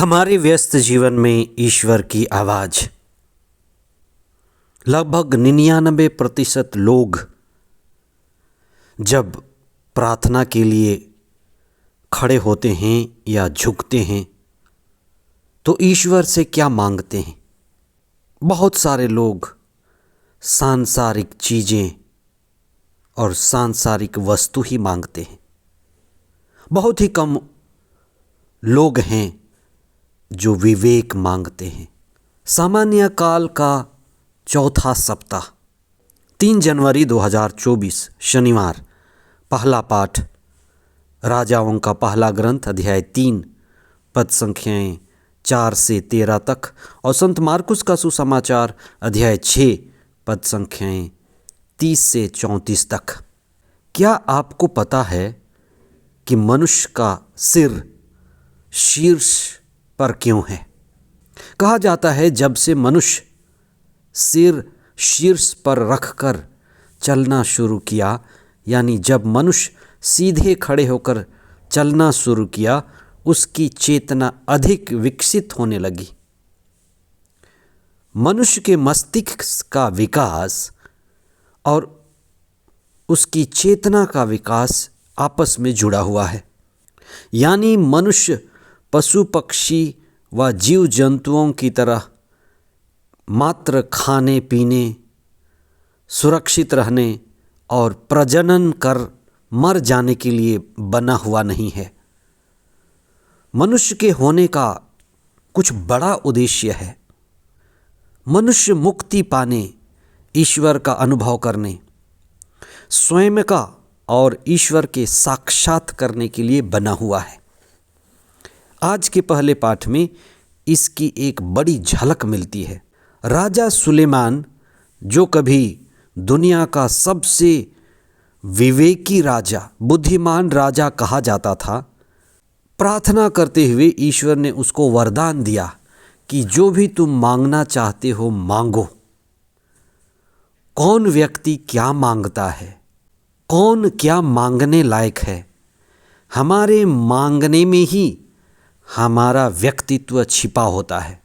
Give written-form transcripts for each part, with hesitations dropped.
हमारे व्यस्त जीवन में ईश्वर की आवाज़। लगभग 99% लोग जब प्रार्थना के लिए खड़े होते हैं या झुकते हैं तो ईश्वर से क्या मांगते हैं? बहुत सारे लोग सांसारिक चीज़ें और सांसारिक वस्तु ही मांगते हैं। बहुत ही कम लोग हैं जो विवेक मांगते हैं। सामान्य काल का चौथा सप्ताह 3 जनवरी 2024 शनिवार। पहला पाठ राजाओं का पहला ग्रंथ अध्याय 3 पद संख्याएं 4 से 13 तक और संत मार्कुस का सुसमाचार अध्याय 6 पद संख्याएं 30 से 34 तक। क्या आपको पता है कि मनुष्य का सिर शीर्ष पर क्यों है? कहा जाता है जब से मनुष्य सिर शीर्ष पर रखकर चलना शुरू किया, यानी जब मनुष्य सीधे खड़े होकर चलना शुरू किया, उसकी चेतना अधिक विकसित होने लगी। मनुष्य के मस्तिष्क का विकास और उसकी चेतना का विकास आपस में जुड़ा हुआ है। यानी मनुष्य पशु पक्षी व जीव जंतुओं की तरह मात्र खाने पीने, सुरक्षित रहने और प्रजनन कर मर जाने के लिए बना हुआ नहीं है। मनुष्य के होने का कुछ बड़ा उद्देश्य है। मनुष्य मुक्ति पाने, ईश्वर का अनुभव करने, स्वयं का और ईश्वर के साक्षात करने के लिए बना हुआ है। आज के पहले पाठ में इसकी एक बड़ी झलक मिलती है। राजा सुलेमान, जो कभी दुनिया का सबसे विवेकी राजा, बुद्धिमान राजा कहा जाता था, प्रार्थना करते हुए ईश्वर ने उसको वरदान दिया कि जो भी तुम मांगना चाहते हो मांगो। कौन व्यक्ति क्या मांगता है, कौन क्या मांगने लायक है, हमारे मांगने में ही हमारा व्यक्तित्व छिपा होता है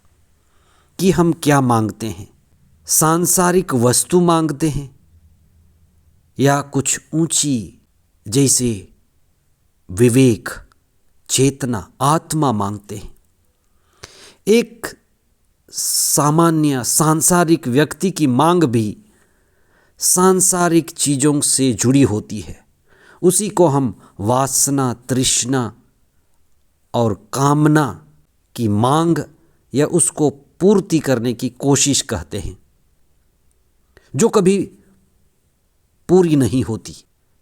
कि हम क्या मांगते हैं। सांसारिक वस्तु मांगते हैं या कुछ ऊंची जैसे विवेक, चेतना, आत्मा मांगते हैं। एक सामान्य सांसारिक व्यक्ति की मांग भी सांसारिक चीज़ों से जुड़ी होती है। उसी को हम वासना, तृष्णा और कामना की मांग या उसको पूर्ति करने की कोशिश कहते हैं, जो कभी पूरी नहीं होती।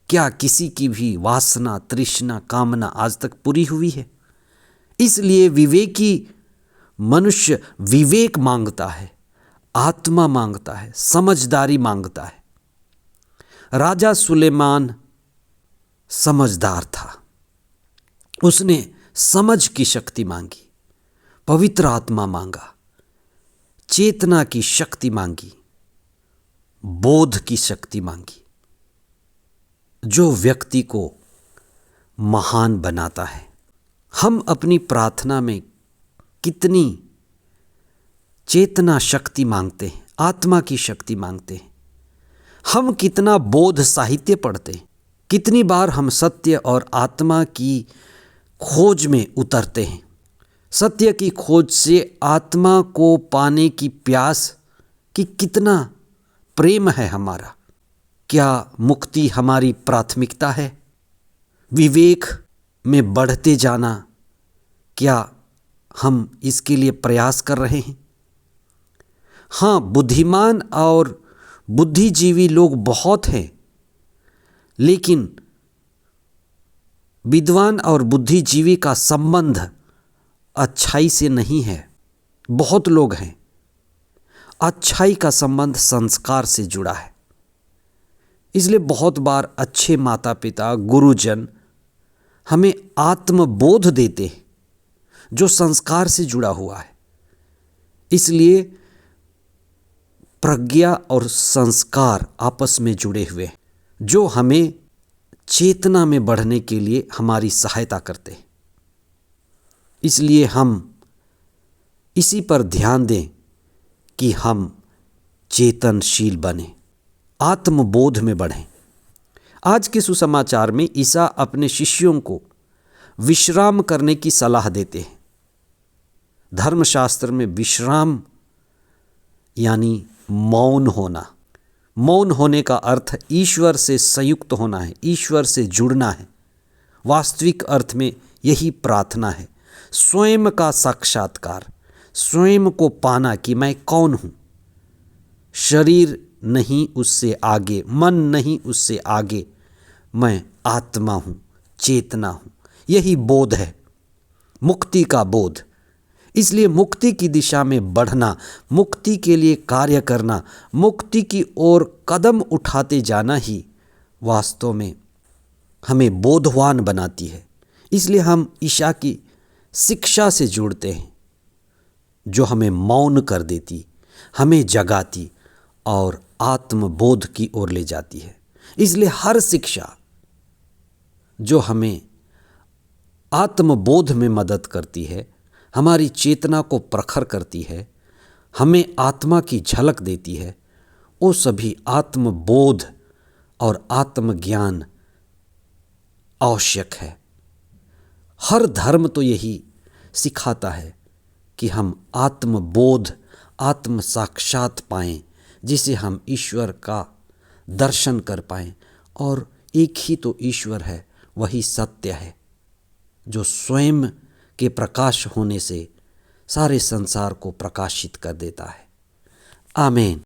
क्या किसी की भी वासना, तृष्णा, कामना आज तक पूरी हुई है? इसलिए विवेकी मनुष्य विवेक मांगता है, आत्मा मांगता है, समझदारी मांगता है। राजा सुलेमान समझदार था। उसने समझ की शक्ति मांगी, पवित्र आत्मा मांगा, चेतना की शक्ति मांगी, बोध की शक्ति मांगी, जो व्यक्ति को महान बनाता है। हम अपनी प्रार्थना में कितनी चेतना शक्ति मांगते हैं, आत्मा की शक्ति मांगते हैं। हम कितना बोध साहित्य पढ़ते हैं, कितनी बार हम सत्य और आत्मा की खोज में उतरते हैं। सत्य की खोज से आत्मा को पाने की प्यास कि कितना प्रेम है हमारा। क्या मुक्ति हमारी प्राथमिकता है? विवेक में बढ़ते जाना, क्या हम इसके लिए प्रयास कर रहे हैं? हाँ, बुद्धिमान और बुद्धिजीवी लोग बहुत हैं, लेकिन विद्वान और बुद्धिजीवी का संबंध अच्छाई से नहीं है। बहुत लोग हैं, अच्छाई का संबंध संस्कार से जुड़ा है। इसलिए बहुत बार अच्छे माता पिता, गुरुजन हमें आत्मबोध देते हैं जो संस्कार से जुड़ा हुआ है। इसलिए प्रज्ञा और संस्कार आपस में जुड़े हुए हैं, जो हमें चेतना में बढ़ने के लिए हमारी सहायता करते हैं। इसलिए हम इसी पर ध्यान दें कि हम चेतनशील बने, आत्मबोध में बढ़ें। आज के सुसमाचार में ईसा अपने शिष्यों को विश्राम करने की सलाह देते हैं। धर्मशास्त्र में विश्राम यानी मौन होना। मौन होने का अर्थ ईश्वर से संयुक्त होना है, ईश्वर से जुड़ना है। वास्तविक अर्थ में यही प्रार्थना है, स्वयं का साक्षात्कार, स्वयं को पाना कि मैं कौन हूँ। शरीर नहीं उससे आगे, मन नहीं उससे आगे, मैं आत्मा हूँ, चेतना हूँ। यही बोध है, मुक्ति का बोध। इसलिए मुक्ति की दिशा में बढ़ना, मुक्ति के लिए कार्य करना, मुक्ति की ओर कदम उठाते जाना ही वास्तव में हमें बोधवान बनाती है। इसलिए हम ईशा की शिक्षा से जुड़ते हैं, जो हमें मौन कर देती, हमें जगाती और आत्मबोध की ओर ले जाती है। इसलिए हर शिक्षा जो हमें आत्मबोध में मदद करती है, हमारी चेतना को प्रखर करती है, हमें आत्मा की झलक देती है, वो सभी आत्मबोध और आत्मज्ञान आवश्यक है। हर धर्म तो यही सिखाता है कि हम आत्मबोध, आत्म साक्षात पाएं, जिसे हम ईश्वर का दर्शन कर पाएं। और एक ही तो ईश्वर है, वही सत्य है, जो स्वयं के प्रकाश होने से सारे संसार को प्रकाशित कर देता है। आमीन।